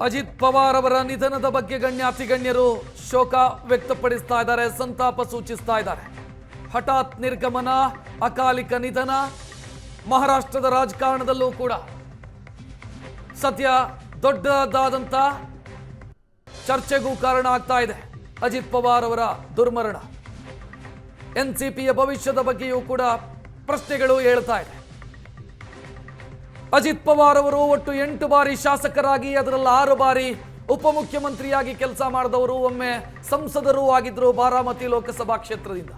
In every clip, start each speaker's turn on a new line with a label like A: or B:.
A: ಅಜಿತ್ ಪವಾರ್ ಅವರ ನಿಧನದ ಬಗ್ಗೆ ಗಣ್ಯಾತಿ ಗಣ್ಯರು ಶೋಕ ವ್ಯಕ್ತಪಡಿಸ್ತಾ ಇದ್ದಾರೆ, ಸಂತಾಪ ಸೂಚಿಸ್ತಾ ಇದ್ದಾರೆ. ಹಠಾತ್ ನಿರ್ಗಮನ, ಅಕಾಲಿಕ ನಿಧನ ಮಹಾರಾಷ್ಟ್ರದ ರಾಜಕಾರಣದಲ್ಲೂ ಕೂಡ ಸದ್ಯ ದೊಡ್ಡದಾದಂತ ಚರ್ಚೆಗೂ ಕಾರಣ ಆಗ್ತಾ ಇದೆ. ಅಜಿತ್ ಪವಾರ್ ಅವರ ದುರ್ಮರಣ ಎನ್ಸಿಪಿಯ ಭವಿಷ್ಯದ ಬಗ್ಗೆಯೂ ಕೂಡ ಪ್ರಶ್ನೆಗಳು ಏಳ್ತಾ ಇದೆ. ಅಜಿತ್ ಪವಾರ್ ಅವರು ಒಟ್ಟು 8 ಬಾರಿ ಶಾಸಕರಾಗಿ, ಅದರಲ್ಲಿ 6 ಬಾರಿ ಉಪಮುಖ್ಯಮಂತ್ರಿಯಾಗಿ ಕೆಲಸ ಮಾಡಿದವರು, ಒಮ್ಮೆ ಸಂಸದರೂ ಆಗಿದ್ರು ಬಾರಾಮತಿ ಲೋಕಸಭಾ ಕ್ಷೇತ್ರದಿಂದ.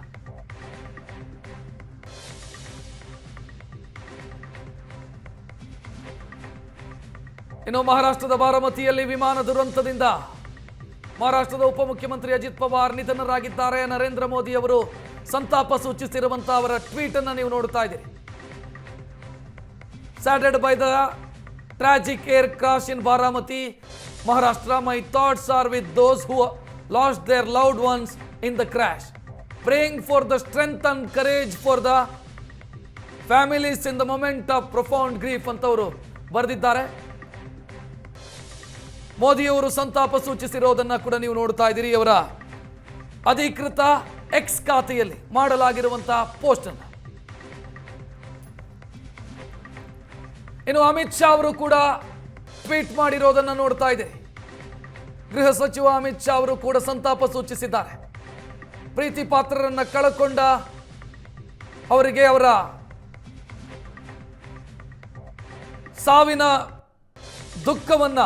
A: ಇನ್ನು ಮಹಾರಾಷ್ಟ್ರದ ಬಾರಾಮತಿಯಲ್ಲಿ ವಿಮಾನ ದುರಂತದಿಂದ ಮಹಾರಾಷ್ಟ್ರದ ಉಪಮುಖ್ಯಮಂತ್ರಿ ಅಜಿತ್ ಪವಾರ್ ನಿಧನರಾಗಿದ್ದಾರೆ. ನರೇಂದ್ರ ಮೋದಿ ಅವರು ಸಂತಾಪ ಸೂಚಿಸಿರುವಂತಹ ಅವರ ಟ್ವೀಟ್ ಅನ್ನು ನೀವು ನೋಡ್ತಾ ಇದ್ದೀರಿ. Saddened by the tragic air crash in Baramati, Maharashtra, my thoughts are with those who lost their loved ones in the crash. Praying for the strength and courage for the families in the moment of profound grief ಅಂತವರು ಬರೆದಿದ್ದಾರೆ. ಮೋದಿಯವರು ಸಂತಾಪ ಸೂಚಿಸಿರೋದನ್ನ ಕೂಡ ನೀವು ನೋಡ್ತಾ ಇದ್ದೀರಿ. ಅವರ ಅಧಿಕೃತ ಎಕ್ಸ್ ಖಾತೆಯಲ್ಲಿ ಮಾಡಲಾಗಿರುವಂತಹ ಪೋಸ್ಟ್ ಅನ್ನು. ಇನ್ನು ಅಮಿತ್ ಶಾ ಅವರು ಕೂಡ ಟ್ವೀಟ್ ಮಾಡಿರೋದನ್ನ ನೋಡ್ತಾ ಇದೆ. ಗೃಹ ಸಚಿವ ಅಮಿತ್ ಶಾ ಅವರು ಕೂಡ ಸಂತಾಪ ಸೂಚಿಸಿದ್ದಾರೆ. ಪ್ರೀತಿ ಪಾತ್ರರನ್ನ ಕಳಕೊಂಡ ಅವರಿಗೆ ಅವರ ಸಾವಿನ ದುಃಖವನ್ನ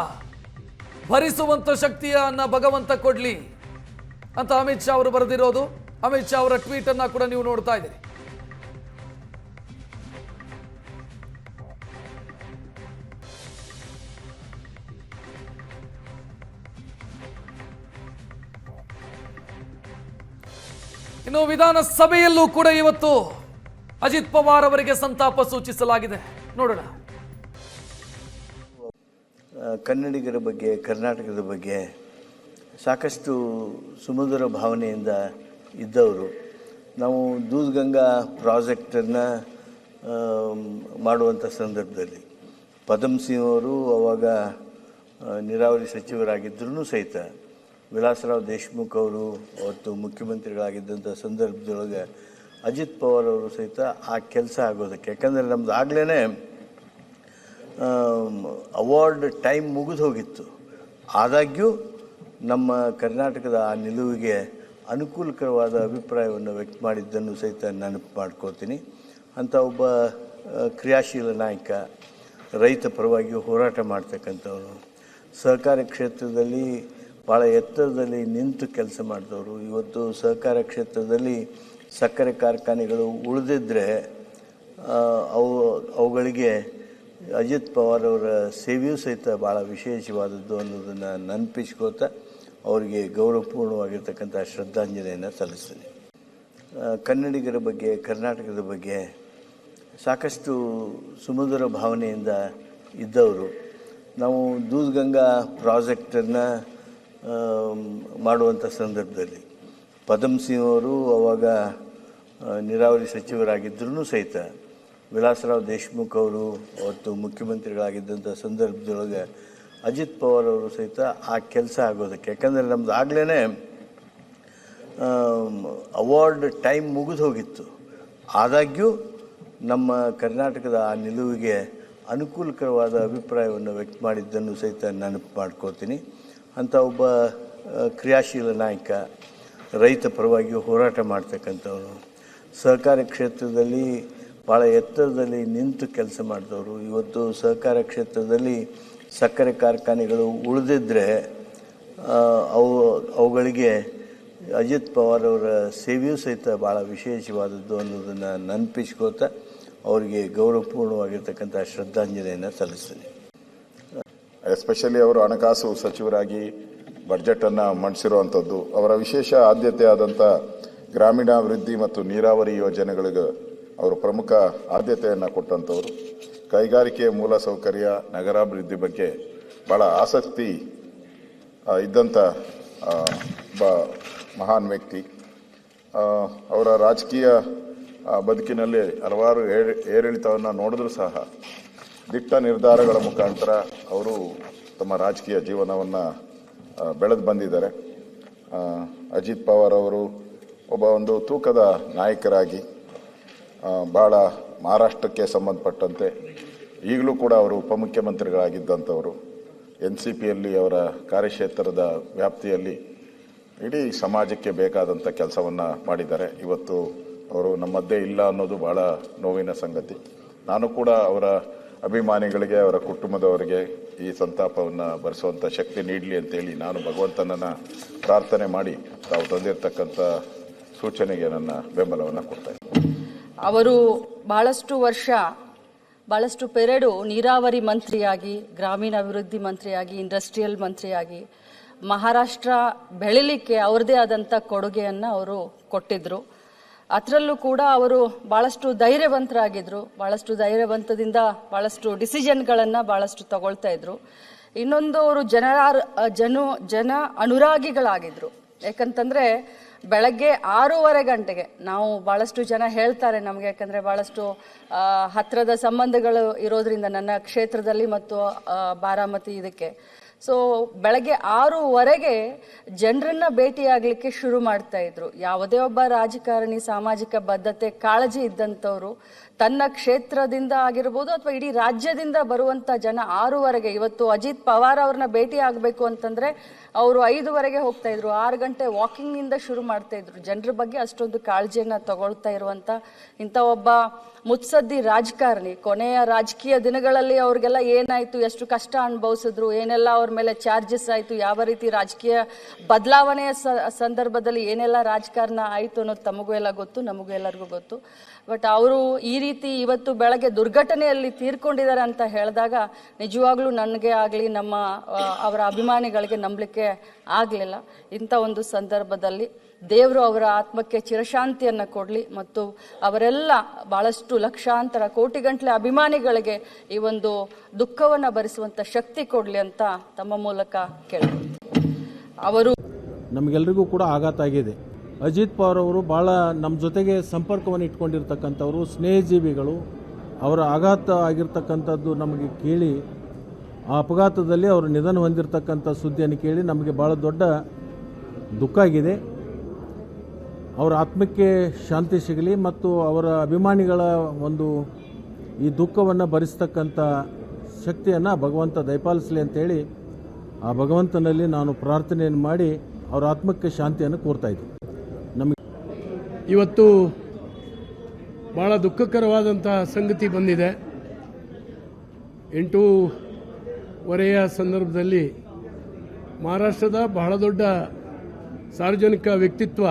A: ಭರಿಸುವಂತ ಶಕ್ತಿಯನ್ನ ಭಗವಂತ ಕೊಡ್ಲಿ ಅಂತ ಅಮಿತ್ ಶಾ ಅವರು ಬರೆದಿರೋದು. ಅಮಿತ್ ಶಾ ಅವರ ಟ್ವೀಟ್ ಅನ್ನ ಕೂಡ ನೀವು ನೋಡ್ತಾ ಇದ್ದೀರಿ. ಇನ್ನು ವಿಧಾನಸಭೆಯಲ್ಲೂ ಕೂಡ ಇವತ್ತು ಅಜಿತ್ ಪವಾರ್ ಅವರಿಗೆ ಸಂತಾಪ ಸೂಚಿಸಲಾಗಿದೆ. ನೋಡೋಣ.
B: ಕನ್ನಡಿಗರ ಬಗ್ಗೆ, ಕರ್ನಾಟಕದ ಬಗ್ಗೆ ಸಾಕಷ್ಟು ಸುಮಧುರ ಭಾವನೆಯಿಂದ ಇದ್ದವರು. ನಾವು ದೂದ್ಗಂಗಾ ಪ್ರಾಜೆಕ್ಟನ್ನು ಮಾಡುವಂಥ ಸಂದರ್ಭದಲ್ಲಿ ಪದಮ್ ಸಿಂಗ್ ಅವರು ಅವಾಗ ನೀರಾವರಿ ಸಚಿವರಾಗಿದ್ದರೂ ಸಹಿತ, ವಿಲಾಸರಾವ್ ದೇಶಮುಖ್ ಅವರು ಅವತ್ತು ಮುಖ್ಯಮಂತ್ರಿಗಳಾಗಿದ್ದಂಥ ಸಂದರ್ಭದೊಳಗೆ ಅಜಿತ್ ಪವಾರ್ ಅವರು ಸಹಿತ ಆ ಕೆಲಸ ಆಗೋದಕ್ಕೆ, ಯಾಕಂದರೆ ನಮ್ದು ಆಗಲೇ ಅವಾರ್ಡ್ ಟೈಮ್ ಮುಗಿದು ಹೋಗಿತ್ತು. ಆದಾಗ್ಯೂ ನಮ್ಮ ಕರ್ನಾಟಕದ ಆ ನಿಲುವಿಗೆ ಅನುಕೂಲಕರವಾದ ಅಭಿಪ್ರಾಯವನ್ನು ವ್ಯಕ್ತ ಮಾಡಿದ್ದನ್ನು ಸಹಿತ ನೆನಪು ಮಾಡ್ಕೋತೀನಿ. ಅಂಥ ಒಬ್ಬ ಕ್ರಿಯಾಶೀಲ ನಾಯಕ, ರೈತ ಪರವಾಗಿ ಹೋರಾಟ ಮಾಡ್ತಕ್ಕಂಥವ್ರು, ಸಹಕಾರ ಕ್ಷೇತ್ರದಲ್ಲಿ ಭಾಳ ಎತ್ತರದಲ್ಲಿ ನಿಂತು ಕೆಲಸ ಮಾಡಿದವರು. ಇವತ್ತು ಸಹಕಾರ ಕ್ಷೇತ್ರದಲ್ಲಿ ಸಕ್ಕರೆ ಕಾರ್ಖಾನೆಗಳು ಉಳಿದಿದ್ದರೆ ಅವುಗಳಿಗೆ ಅಜಿತ್ ಪವಾರ್ ಅವರ ಸೇವೆಯೂ ಸಹಿತ ಭಾಳ ವಿಶೇಷವಾದದ್ದು ಅನ್ನೋದನ್ನು ನೆನಪಿಸ್ಕೋತಾ ಅವರಿಗೆ ಗೌರವಪೂರ್ಣವಾಗಿರ್ತಕ್ಕಂಥ ಶ್ರದ್ಧಾಂಜಲಿಯನ್ನು ಸಲ್ಲಿಸ್ತೀನಿ. ಕನ್ನಡಿಗರ ಬಗ್ಗೆ, ಕರ್ನಾಟಕದ ಬಗ್ಗೆ ಸಾಕಷ್ಟು ಸುಮಧುರ ಭಾವನೆಯಿಂದ ಇದ್ದವರು. ನಾವು ದೂದ್ಗಂಗಾ ಪ್ರಾಜೆಕ್ಟನ್ನು ಮಾಡುವಂಥ ಸಂದರ್ಭದಲ್ಲಿ ಪದಮ್ ಸಿಂಗ್ ಅವರು ಅವಾಗ ನೀರಾವರಿ ಸಚಿವರಾಗಿದ್ದರೂ ಸಹಿತ, ವಿಲಾಸರಾವ್ ದೇಶಮುಖ್ ಅವರು ಅವತ್ತು ಮುಖ್ಯಮಂತ್ರಿಗಳಾಗಿದ್ದಂಥ ಸಂದರ್ಭದೊಳಗೆ ಅಜಿತ್ ಪವಾರ್ ಅವರು ಸಹಿತ ಆ ಕೆಲಸ ಆಗೋದಕ್ಕೆ, ಯಾಕಂದರೆ ನಮ್ದು ಆಗಲೇ ಅವಾರ್ಡ್ ಟೈಮ್ ಮುಗಿದು ಹೋಗಿತ್ತು. ಆದಾಗ್ಯೂ ನಮ್ಮ ಕರ್ನಾಟಕದ ಆ ನಿಲುವಿಗೆ ಅನುಕೂಲಕರವಾದ ಅಭಿಪ್ರಾಯವನ್ನು ವ್ಯಕ್ತ ಮಾಡಿದ್ದನ್ನು ಸಹಿತ ನೆನಪು ಮಾಡ್ಕೋತೀನಿ. ಅಂಥ ಒಬ್ಬ ಕ್ರಿಯಾಶೀಲ ನಾಯಕ, ರೈತ ಪರವಾಗಿ ಹೋರಾಟ ಮಾಡ್ತಕ್ಕಂಥವ್ರು, ಸಹಕಾರ ಕ್ಷೇತ್ರದಲ್ಲಿ ಭಾಳ ಎತ್ತರದಲ್ಲಿ ನಿಂತು ಕೆಲಸ ಮಾಡಿದವರು. ಇವತ್ತು ಸಹಕಾರ ಕ್ಷೇತ್ರದಲ್ಲಿ ಸಕ್ಕರೆ ಕಾರ್ಖಾನೆಗಳು ಉಳಿದಿದ್ದರೆ ಅವುಗಳಿಗೆ ಅಜಿತ್ ಪವಾರ್ ಅವರ ಸೇವೆಯೂ ಸಹಿತ ಭಾಳ ವಿಶೇಷವಾದದ್ದು ಅನ್ನೋದನ್ನು ನೆನಪಿಸ್ಕೋತಾ ಅವರಿಗೆ ಗೌರವಪೂರ್ಣವಾಗಿರ್ತಕ್ಕಂಥ ಶ್ರದ್ಧಾಂಜಲಿಯನ್ನು ಸಲ್ಲಿಸ್ತೀನಿ.
C: ಎಸ್ಪೆಷಲಿ ಅವರು ಹಣಕಾಸು ಸಚಿವರಾಗಿ ಬಜೆಟನ್ನು ಮಂಡಿಸಿರುವಂಥದ್ದು, ಅವರ ವಿಶೇಷ ಆದ್ಯತೆ ಆದಂಥ ಗ್ರಾಮೀಣಾಭಿವೃದ್ಧಿ ಮತ್ತು ನೀರಾವರಿ ಯೋಜನೆಗಳಿಗೆ ಅವರು ಪ್ರಮುಖ ಆದ್ಯತೆಯನ್ನು ಕೊಟ್ಟಂಥವರು. ಕೈಗಾರಿಕೆ ಮೂಲಸೌಕರ್ಯ, ನಗರಾಭಿವೃದ್ಧಿ ಬಗ್ಗೆ ಭಾಳ ಆಸಕ್ತಿ ಇದ್ದಂಥ ಮಹಾನ್ ವ್ಯಕ್ತಿ. ಅವರ ರಾಜಕೀಯ ಬದುಕಿನಲ್ಲಿ ಹಲವಾರು ಏರಿಳಿತವನ್ನು ನೋಡಿದ್ರೂ ಸಹ ದಿಟ್ಟ ನಿರ್ಧಾರಗಳ ಮುಖಾಂತರ ಅವರು ತಮ್ಮ ರಾಜಕೀಯ ಜೀವನವನ್ನು ಬೆಳೆದು ಬಂದಿದ್ದಾರೆ. ಅಜಿತ್ ಪವಾರ್ ಅವರು ಒಂದು ತೂಕದ ನಾಯಕರಾಗಿ ಭಾಳ ಮಹಾರಾಷ್ಟ್ರಕ್ಕೆ ಸಂಬಂಧಪಟ್ಟಂತೆ ಈಗಲೂ ಕೂಡ ಅವರು ಉಪಮುಖ್ಯಮಂತ್ರಿಗಳಾಗಿದ್ದಂಥವರು. NCPಯಲ್ಲಿ ಅವರ ಕಾರ್ಯಕ್ಷೇತ್ರದ ವ್ಯಾಪ್ತಿಯಲ್ಲಿ ಇಡೀ ಸಮಾಜಕ್ಕೆ ಬೇಕಾದಂಥ ಕೆಲಸವನ್ನು ಮಾಡಿದ್ದಾರೆ. ಇವತ್ತು ಅವರು ನಮ್ಮ ಮಧ್ಯೆ ಇಲ್ಲ ಅನ್ನೋದು ಭಾಳ ನೋವಿನ ಸಂಗತಿ. ನಾನು ಕೂಡ ಅವರ ಅಭಿಮಾನಿಗಳಿಗೆ, ಅವರ ಕುಟುಂಬದವರಿಗೆ ಈ ಸಂತಾಪವನ್ನು ಭರಿಸುವಂಥ ಶಕ್ತಿ ನೀಡಲಿ ಅಂತೇಳಿ ನಾನು ಭಗವಂತನನ್ನು ಪ್ರಾರ್ಥನೆ ಮಾಡಿ ತಾವು ತಂದಿರತಕ್ಕಂಥ ಸೂಚನೆಗೆ ನನ್ನ ಬೆಂಬಲವನ್ನು ಕೊಡ್ತಾ ಇದ್ದೀನಿ.
D: ಅವರು ಬಹಳಷ್ಟು ಪೆರಡು ನೀರಾವರಿ ಮಂತ್ರಿಯಾಗಿ, ಗ್ರಾಮೀಣಾಭಿವೃದ್ಧಿ ಮಂತ್ರಿಯಾಗಿ, ಇಂಡಸ್ಟ್ರಿಯಲ್ ಮಂತ್ರಿಯಾಗಿ ಮಹಾರಾಷ್ಟ್ರ ಬೆಳಿಲಿಕ್ಕೆ ಅವ್ರದೇ ಆದಂಥ ಕೊಡುಗೆಯನ್ನು ಅವರು ಕೊಟ್ಟಿದ್ರು. ಅದರಲ್ಲೂ ಕೂಡ ಅವರು ಭಾಳಷ್ಟು ಧೈರ್ಯವಂತರಾಗಿದ್ದರು. ಭಾಳಷ್ಟು ಧೈರ್ಯವಂತದಿಂದ ಭಾಳಷ್ಟು ಡಿಸಿಷನ್ಗಳನ್ನು ಭಾಳಷ್ಟು ತಗೊಳ್ತಾ ಇದ್ರು. ಇನ್ನೊಂದು ಅವರು ಜನ ಅನುರಾಗಿಗಳಾಗಿದ್ರು. ಯಾಕಂತಂದರೆ ಬೆಳಗ್ಗೆ 6:30 ಗಂಟೆಗೆ ನಾವು ಭಾಳಷ್ಟು ಜನ ಹೇಳ್ತಾರೆ ನಮಗೆ, ಯಾಕಂದರೆ ಭಾಳಷ್ಟು ಹತ್ತಿರದ ಸಂಬಂಧಗಳು ಇರೋದ್ರಿಂದ ನನ್ನ ಕ್ಷೇತ್ರದಲ್ಲಿ ಮತ್ತು ಬಾರಾಮತಿ ಇದಕ್ಕೆ. ಸೊ ಬೆಳಗ್ಗೆ 6:15ಗೆ ಜನರನ್ನ ಭೇಟಿಯಾಗಲಿಕ್ಕೆ ಶುರು ಮಾಡ್ತಾ ಇದ್ರು. ಯಾವುದೇ ಒಬ್ಬ ರಾಜಕಾರಣಿ ಸಾಮಾಜಿಕ ಬದ್ಧತೆ, ಕಾಳಜಿ ಇದ್ದಂಥವ್ರು ತನ್ನ ಕ್ಷೇತ್ರದಿಂದ ಆಗಿರ್ಬೋದು ಅಥವಾ ಇಡೀ ರಾಜ್ಯದಿಂದ ಬರುವಂಥ ಜನ 6:15ಗೆ, ಇವತ್ತು ಅಜಿತ್ ಪವಾರ್ ಅವ್ರನ್ನ ಭೇಟಿ ಆಗಬೇಕು ಅಂತಂದರೆ ಅವರು 5:15ಗೆ ಹೋಗ್ತಾ ಇದ್ರು. 6 ಗಂಟೆ ವಾಕಿಂಗ್ನಿಂದ ಶುರು ಮಾಡ್ತಾ ಇದ್ರು. ಜನರ ಬಗ್ಗೆ ಅಷ್ಟೊಂದು ಕಾಳಜಿಯನ್ನು ತಗೊಳ್ತಾ ಇರುವಂಥ ಇಂಥ ಒಬ್ಬ ಮುತ್ಸದ್ದಿ ರಾಜಕಾರಣಿ. ಕೊನೆಯ ರಾಜಕೀಯ ದಿನಗಳಲ್ಲಿ ಅವ್ರಿಗೆಲ್ಲ ಏನಾಯಿತು, ಎಷ್ಟು ಕಷ್ಟ ಅನುಭವಿಸಿದ್ರು, ಏನೆಲ್ಲ ಅವ್ರ ಮೇಲೆ ಚಾರ್ಜಸ್ ಆಯಿತು, ಯಾವ ರೀತಿ ರಾಜಕೀಯ ಬದಲಾವಣೆಯ ಸಂದರ್ಭದಲ್ಲಿ ಏನೆಲ್ಲ ರಾಜಕಾರಣ ಆಯಿತು ಅನ್ನೋದು ತಮಗೂ ಎಲ್ಲ ಗೊತ್ತು, ನಮಗೂ ಎಲ್ಲರಿಗೂ ಗೊತ್ತು. ಬಟ್ ಅವರು ಈ ರೀತಿ ಇವತ್ತು ಬೆಳಗ್ಗೆ ದುರ್ಘಟನೆಯಲ್ಲಿ ತೀರ್ಕೊಂಡಿದ್ದಾರೆ ಅಂತ ಹೇಳಿದಾಗ ನಿಜವಾಗ್ಲೂ ನನಗೆ ಆಗಲಿ ಅವರ ಅಭಿಮಾನಿಗಳಿಗೆ ನಂಬಲಿಕ್ಕೆ ಆಗಲಿಲ್ಲ. ಇಂಥ ಒಂದು ಸಂದರ್ಭದಲ್ಲಿ ದೇವರು ಅವರ ಆತ್ಮಕ್ಕೆ ಚಿರಶಾಂತಿಯನ್ನು ಕೊಡಲಿ ಮತ್ತು ಅವರೆಲ್ಲ ಭಾಳಷ್ಟು ಲಕ್ಷಾಂತರ ಕೋಟಿಗಟ್ಟಲೆ ಅಭಿಮಾನಿಗಳಿಗೆ ಈ ಒಂದು ದುಃಖವನ್ನು ಭರಿಸುವಂಥ ಶಕ್ತಿ ಕೊಡಲಿ ಅಂತ ತಮ್ಮ ಮೂಲಕ ಕೇಳ್ತೀನಿ. ಅವರು
E: ನಮಗೆಲ್ಲರಿಗೂ ಕೂಡ ಆಘಾತ ಆಗಿದೆ. ಅಜಿತ್ ಪವಾರ್ ಅವರು ಭಾಳ ನಮ್ಮ ಜೊತೆಗೆ ಸಂಪರ್ಕವನ್ನು ಇಟ್ಕೊಂಡಿರ್ತಕ್ಕಂಥವರು, ಸ್ನೇಹಜೀವಿಗಳು. ಅವರ ಆಘಾತ ಆಗಿರ್ತಕ್ಕಂಥದ್ದು ನಮಗೆ ಕೇಳಿ, ಆ ಅಪಘಾತದಲ್ಲಿ ಅವರು ನಿಧನ ಹೊಂದಿರತಕ್ಕಂಥ ಸುದ್ದಿಯನ್ನು ಕೇಳಿ ನಮಗೆ ಭಾಳ ದೊಡ್ಡ ದುಃಖ ಆಗಿದೆ. ಅವರ ಆತ್ಮಕ್ಕೆ ಶಾಂತಿ ಸಿಗಲಿ ಮತ್ತು ಅವರ ಅಭಿಮಾನಿಗಳ ಒಂದು ಈ ದುಃಖವನ್ನು ಭರಿಸ್ತಕ್ಕಂಥ ಶಕ್ತಿಯನ್ನು ಭಗವಂತ ದಯಪಾಲಿಸಲಿ ಅಂತೇಳಿ ಆ ಭಗವಂತನಲ್ಲಿ ನಾನು ಪ್ರಾರ್ಥನೆಯನ್ನು ಮಾಡಿ ಅವರ ಆತ್ಮಕ್ಕೆ ಶಾಂತಿಯನ್ನು ಕೋರ್ತಾ ಇದ್ದೀನಿ.
F: ಇವತ್ತು ಭಾಳ ದುಃಖಕರವಾದಂಥ ಸಂಗತಿ ಬಂದಿದೆ. 8:15 ಸಂದರ್ಭದಲ್ಲಿ ಮಹಾರಾಷ್ಟ್ರದ ಬಹಳ ದೊಡ್ಡ ಸಾರ್ವಜನಿಕ ವ್ಯಕ್ತಿತ್ವ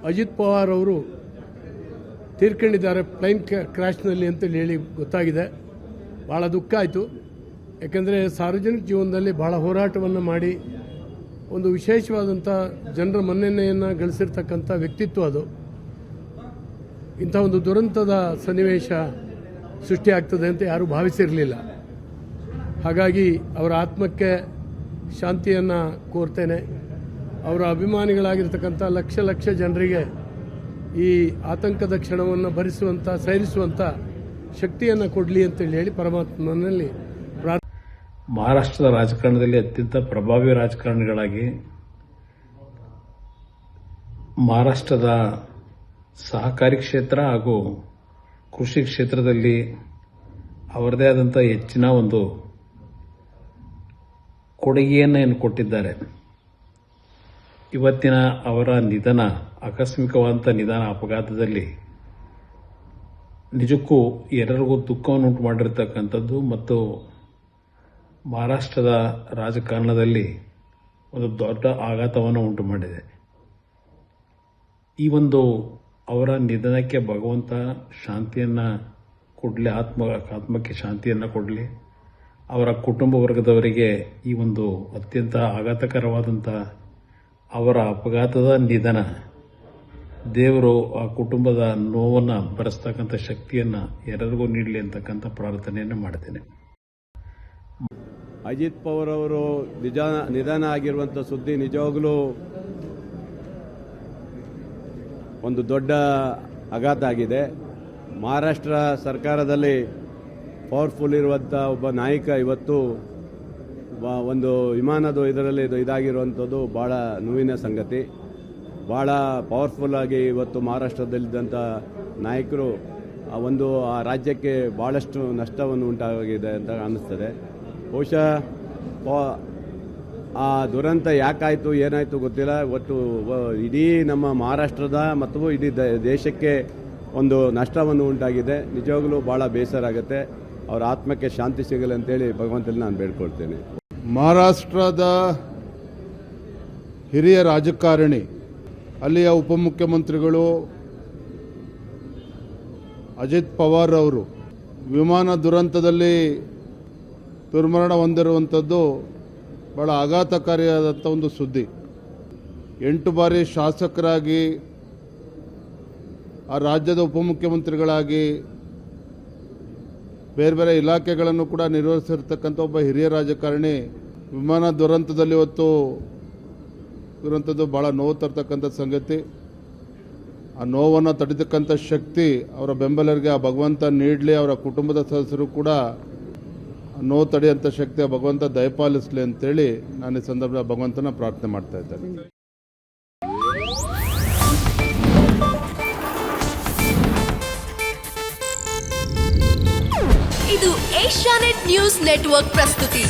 F: ಅಜಿತ್ ಪವಾರ್ ಅವರು ತೀರ್ಕೊಂಡಿದ್ದಾರೆ ಪ್ಲೈನ್ ಕ್ರ್ಯಾಶ್ನಲ್ಲಿ ಅಂತೇಳಿ ಹೇಳಿ ಗೊತ್ತಾಗಿದೆ. ಭಾಳ ದುಃಖ ಆಯಿತು. ಯಾಕೆಂದರೆ ಸಾರ್ವಜನಿಕ ಜೀವನದಲ್ಲಿ ಭಾಳ ಹೋರಾಟವನ್ನು ಮಾಡಿ ಒಂದು ವಿಶೇಷವಾದಂಥ ಜನರ ಮನ್ನಣೆಯನ್ನು ಗಳಿಸಿರ್ತಕ್ಕಂಥ ವ್ಯಕ್ತಿತ್ವ ಅದು. ಇಂಥ ಒಂದು ದುರಂತದ ಸನ್ನಿವೇಶ ಸೃಷ್ಟಿಯಾಗ್ತದೆ ಅಂತ ಯಾರೂ ಭಾವಿಸಿರಲಿಲ್ಲ. ಹಾಗಾಗಿ ಅವರ ಆತ್ಮಕ್ಕೆ ಶಾಂತಿಯನ್ನು ಕೋರ್ತೇನೆ. ಅವರ ಅಭಿಮಾನಿಗಳಾಗಿರ್ತಕ್ಕಂಥ ಲಕ್ಷ ಜನರಿಗೆ ಈ ಆತಂಕದ ಕ್ಷಣವನ್ನು ಭರಿಸುವಂಥ, ಸೈರಿಸುವಂಥ ಶಕ್ತಿಯನ್ನು ಕೊಡಲಿ ಅಂತೇಳಿ ಹೇಳಿ ಪರಮಾತ್ಮನಲ್ಲಿ
G: ಮಹಾರಾಷ್ಟ್ರದ ರಾಜಕಾರಣದಲ್ಲಿ ಅತ್ಯಂತ ಪ್ರಭಾವಿ ರಾಜಕಾರಣಿಗಳಾಗಿ ಮಹಾರಾಷ್ಟ್ರದ ಸಹಕಾರಿ ಕ್ಷೇತ್ರ ಹಾಗೂ ಕೃಷಿ ಕ್ಷೇತ್ರದಲ್ಲಿ ಅವರದೇ ಆದಂಥ ಹೆಚ್ಚಿನ ಒಂದು ಕೊಡುಗೆಯನ್ನು ಕೊಟ್ಟಿದ್ದಾರೆ. ಇವತ್ತಿನ ಅವರ ನಿಧನ, ಆಕಸ್ಮಿಕವಾದಂಥ ನಿಧನ ಅಪಘಾತದಲ್ಲಿ ನಿಜಕ್ಕೂ ಎಲ್ಲರಿಗೂ ದುಃಖವನ್ನು ಉಂಟು ಮಾಡಿರ್ತಕ್ಕಂಥದ್ದು ಮತ್ತು ಮಹಾರಾಷ್ಟ್ರದ ರಾಜಕಾರಣದಲ್ಲಿ ಒಂದು ದೊಡ್ಡ ಆಘಾತವನ್ನು ಉಂಟು ಮಾಡಿದೆ. ಈ ಒಂದು ಅವರ ನಿಧನಕ್ಕೆ ಭಗವಂತ ಶಾಂತಿಯನ್ನು ಕೊಡಲಿ, ಆತ್ಮಕ್ಕೆ ಶಾಂತಿಯನ್ನು ಕೊಡಲಿ. ಅವರ ಕುಟುಂಬ ವರ್ಗದವರಿಗೆ ಈ ಒಂದು ಅತ್ಯಂತ ಆಘಾತಕರವಾದಂಥ ಅವರ ಅಪಘಾತದ ನಿಧನ ದೇವರು ಆ ಕುಟುಂಬದ ನೋವನ್ನು ಭರಿಸ್ತಕ್ಕಂಥ ಶಕ್ತಿಯನ್ನು ಎಲ್ಲರಿಗೂ ನೀಡಲಿ ಅಂತಕ್ಕಂಥ ಪ್ರಾರ್ಥನೆಯನ್ನು ಮಾಡ್ತೇನೆ.
H: ಅಜಿತ್ ಪವಾರ್ ಅವರು ನಿಧನ ಆಗಿರುವಂಥ ಸುದ್ದಿ ನಿಜವಾಗಲೂ ಒಂದು ದೊಡ್ಡ ಆಘಾತ ಆಗಿದೆ. ಮಹಾರಾಷ್ಟ್ರ ಸರ್ಕಾರದಲ್ಲಿ ಪವರ್ಫುಲ್ ಇರುವಂಥ ಒಬ್ಬ ನಾಯಕ ಇವತ್ತು ಒಂದು ವಿಮಾನದ ಇದರಲ್ಲಿ ಇದಾಗಿರುವಂಥದ್ದು ಭಾಳ ನೋವಿನ ಸಂಗತಿ. ಭಾಳ ಪವರ್ಫುಲ್ಲಾಗಿ ಇವತ್ತು ಮಹಾರಾಷ್ಟ್ರದಲ್ಲಿದ್ದಂಥ ನಾಯಕರು ಆ ರಾಜ್ಯಕ್ಕೆ ಭಾಳಷ್ಟು ನಷ್ಟವನ್ನು ಉಂಟಾಗಿದೆ ಅಂತ ಅನ್ನಿಸ್ತದೆ. ಬಹುಶಃ ಆ ದುರಂತ ಯಾಕಾಯಿತು ಏನಾಯಿತು ಗೊತ್ತಿಲ್ಲ. ಒಟ್ಟು ಇಡೀ ನಮ್ಮ ಮಹಾರಾಷ್ಟ್ರದ ಮತ್ತು ಇಡೀ ದೇಶಕ್ಕೆ ಒಂದು ನಷ್ಟವನ್ನು ಉಂಟಾಗಿದೆ. ನಿಜವಾಗಲೂ ಭಾಳ ಬೇಸರ ಆಗುತ್ತೆ. ಅವರ ಆತ್ಮಕ್ಕೆ ಶಾಂತಿ ಸಿಗಲಿ ಅಂತೇಳಿ ಭಗವಂತನಲ್ಲಿ ನಾನು ಬೇಡ್ಕೊಳ್ತೇನೆ.
I: ಮಹಾರಾಷ್ಟ್ರದ ಹಿರಿಯ ರಾಜಕಾರಣಿ, ಅಲ್ಲಿಯ ಉಪಮುಖ್ಯಮಂತ್ರಿಗಳು ಅಜಿತ್ ಪವಾರ್ ಅವರು ವಿಮಾನ ದುರಂತದಲ್ಲಿ ದುರ್ಮರಣ ಹೊಂದಿರುವಂಥದ್ದು ಭಾಳ ಆಘಾತಕಾರಿಯಾದಂಥ ಒಂದು ಸುದ್ದಿ. 8 ಬಾರಿ ಶಾಸಕರಾಗಿ, ಆ ರಾಜ್ಯದ ಉಪಮುಖ್ಯಮಂತ್ರಿಗಳಾಗಿ, ಬೇರೆ ಬೇರೆ ಇಲಾಖೆಗಳನ್ನು ಕೂಡ ನಿರ್ವಹಿಸಿರ್ತಕ್ಕಂಥ ಒಬ್ಬ ಹಿರಿಯ ರಾಜಕಾರಣಿ ವಿಮಾನ ದುರಂತದಲ್ಲಿ ಇವತ್ತು ಇರುವಂಥದ್ದು ಭಾಳ ನೋವು ತರ್ತಕ್ಕಂಥ ಸಂಗತಿ. ಆ ನೋವನ್ನು ತಡಿತಕ್ಕಂಥ ಶಕ್ತಿ ಅವರ ಬೆಂಬಲರಿಗೆ ಆ ಭಗವಂತ ನೀಡಲಿ. ಅವರ ಕುಟುಂಬದ ಸದಸ್ಯರು ಕೂಡ ನೋವು ತಡೆಯುವಂಥ ಶಕ್ತಿ ಆ ಭಗವಂತ ದಯಪಾಲಿಸಲಿ ಅಂತೇಳಿ ನಾನು ಈ ಸಂದರ್ಭದಲ್ಲಿ ಭಗವಂತನ ಪ್ರಾರ್ಥನೆ ಮಾಡ್ತಾ ಇದ್ದೇನೆ.
J: ಇದು ಏಷ್ಯಾನೆಟ್ ನ್ಯೂಸ್ ನೆಟ್ವರ್ಕ್ ಪ್ರಸ್ತುತಿ.